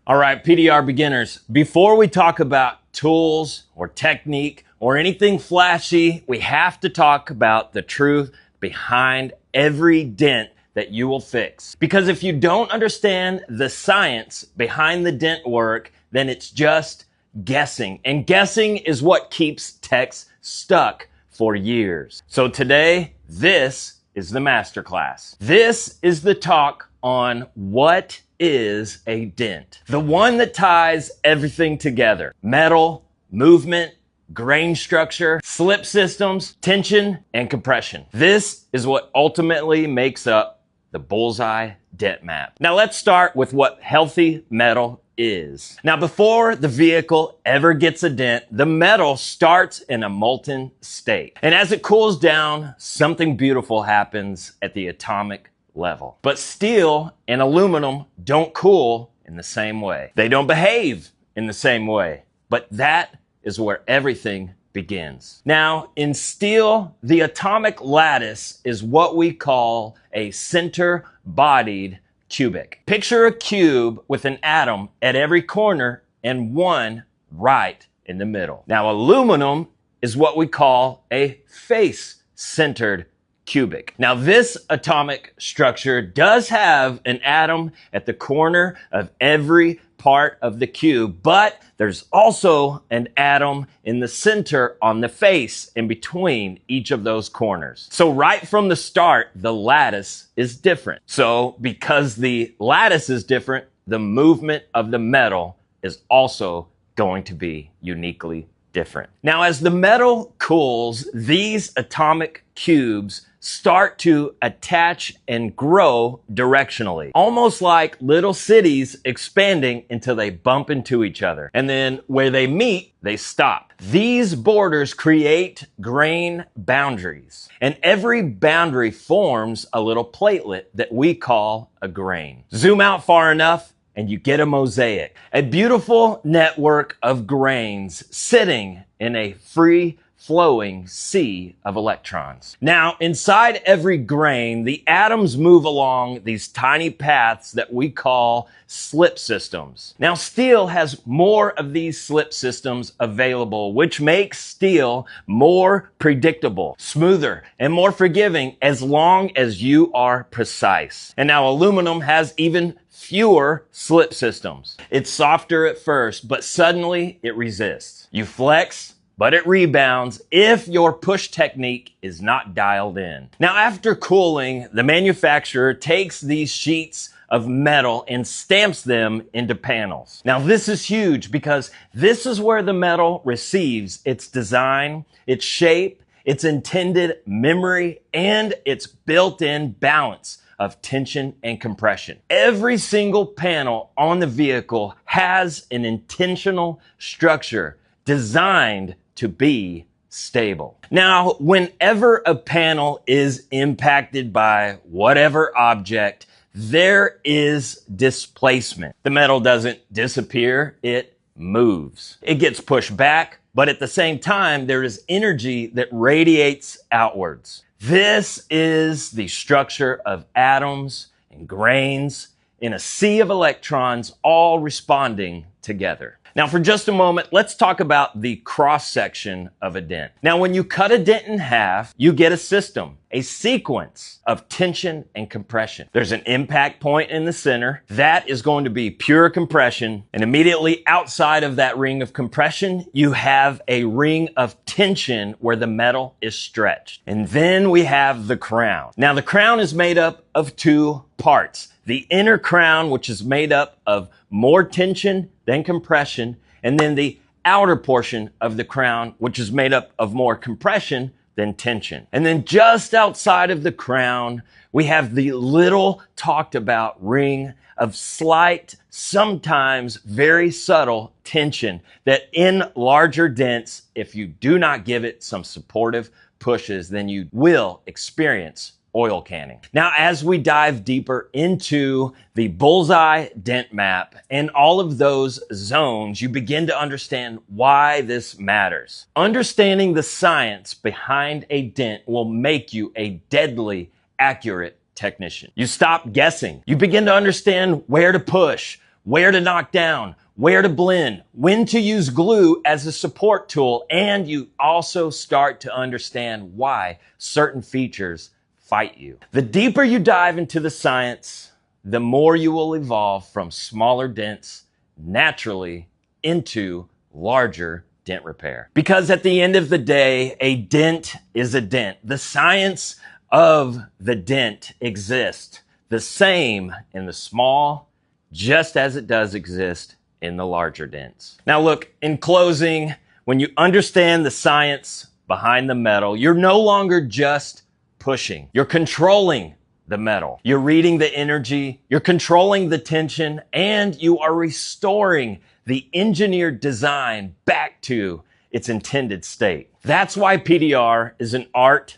All right, PDR beginners, before we talk about tools or technique or anything flashy, we have to talk about the truth behind every dent that you will fix. Because if you don't understand the science behind the dent work, then it's just guessing. And guessing is what keeps techs stuck for years. So today, this is the Masterclass. This is the talk on what is a dent. The one that ties everything together. Metal, movement, grain structure, slip systems, tension, and compression. This is what ultimately makes up the bullseye dent map. Now let's start with what healthy metal is. Now before the vehicle ever gets a dent, the metal starts in a molten state. And as it cools down, something beautiful happens at the atomic level. But steel and aluminum don't cool in the same way. They don't behave in the same way. But that is where everything begins. Now, in steel, the atomic lattice is what we call a center-bodied cubic. Picture a cube with an atom at every corner and one right in the middle. Now, aluminum is what we call a face-centered cubic. Now, this atomic structure does have an atom at the corner of every part of the cube, but there's also an atom in the center on the face in between each of those corners. So right from the start, the lattice is different. So because the lattice is different, the movement of the metal is also going to be uniquely different. Now, as the metal cools, these atomic cubes start to attach and grow directionally, almost like little cities expanding until they bump into each other. And then where they meet, they stop. These borders create grain boundaries, and every boundary forms a little platelet that we call a grain. Zoom out far enough, and you get a mosaic, a beautiful network of grains sitting in a free-flowing sea of electrons. Now, inside every grain, the atoms move along these tiny paths that we call slip systems. Now, steel has more of these slip systems available, which makes steel more predictable, smoother, and more forgiving as long as you are precise. And now aluminum has even fewer slip systems. It's softer at first, but suddenly it resists. You flex, but it rebounds if your push technique is not dialed in. Now, after cooling, the manufacturer takes these sheets of metal and stamps them into panels. Now, this is huge because this is where the metal receives its design, its shape, its intended memory, and its built-in balance of tension and compression. Every single panel on the vehicle has an intentional structure designed to be stable. Now, whenever a panel is impacted by whatever object, there is displacement. The metal doesn't disappear, it moves. It gets pushed back, but at the same time, there is energy that radiates outwards. This is the structure of atoms and grains in a sea of electrons all responding together. Now, for just a moment, let's talk about the cross-section of a dent. Now, when you cut a dent in half, you get a system, a sequence of tension and compression. There's an impact point in the center. That is going to be pure compression. And immediately outside of that ring of compression, you have a ring of tension where the metal is stretched. And then we have the crown. Now, the crown is made up of two parts. The inner crown, which is made up of more tension than compression, and then the outer portion of the crown, which is made up of more compression than tension. And then just outside of the crown, we have the little talked about ring of slight, sometimes very subtle tension that in larger dents, if you do not give it some supportive pushes, then you will experience oil canning. Now, as we dive deeper into the bullseye dent map and all of those zones, you begin to understand why this matters. Understanding the science behind a dent will make you a deadly accurate technician. You stop guessing. You begin to understand where to push, where to knock down, where to blend, when to use glue as a support tool, and you also start to understand why certain features fight you. The deeper you dive into the science, the more you will evolve from smaller dents naturally into larger dent repair. Because at the end of the day, a dent is a dent. The science of the dent exists the same in the small, just as it does exist in the larger dents. Now look, in closing, when you understand the science behind the metal, you're no longer just pushing. You're controlling the metal. You're reading the energy, you're controlling the tension, and you are restoring the engineered design back to its intended state. That's why PDR is an art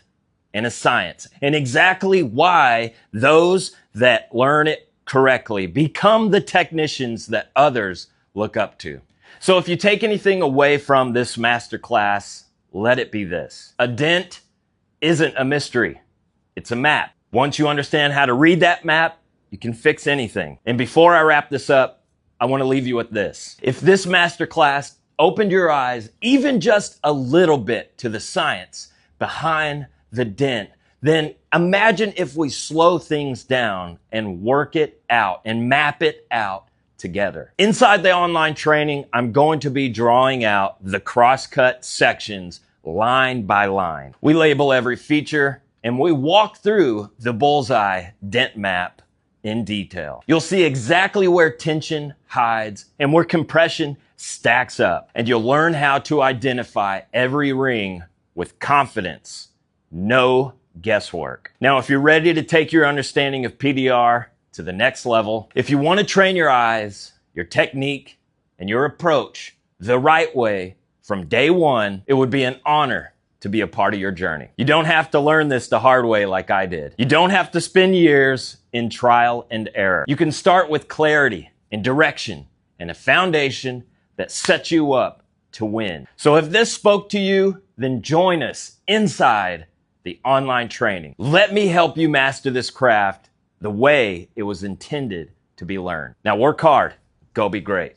and a science, and exactly why those that learn it correctly become the technicians that others look up to. So if you take anything away from this masterclass, let it be this. A dent isn't a mystery. It's a map. Once you understand how to read that map, you can fix anything. And before I wrap this up, I want to leave you with this. If this masterclass opened your eyes even just a little bit to the science behind the dent, then imagine if we slow things down and work it out and map it out together. Inside the online training, I'm going to be drawing out the cross-cut sections line by line. We label every feature and we walk through the bullseye dent map in detail. You'll see exactly where tension hides and where compression stacks up. And you'll learn how to identify every ring with confidence. No guesswork. Now, if you're ready to take your understanding of PDR to the next level, if you want to train your eyes, your technique, and your approach the right way from day one, it would be an honor to be a part of your journey. You don't have to learn this the hard way like I did. You don't have to spend years in trial and error. You can start with clarity and direction and a foundation that sets you up to win. So if this spoke to you, then join us inside the online training. Let me help you master this craft the way it was intended to be learned. Now work hard. Go be great.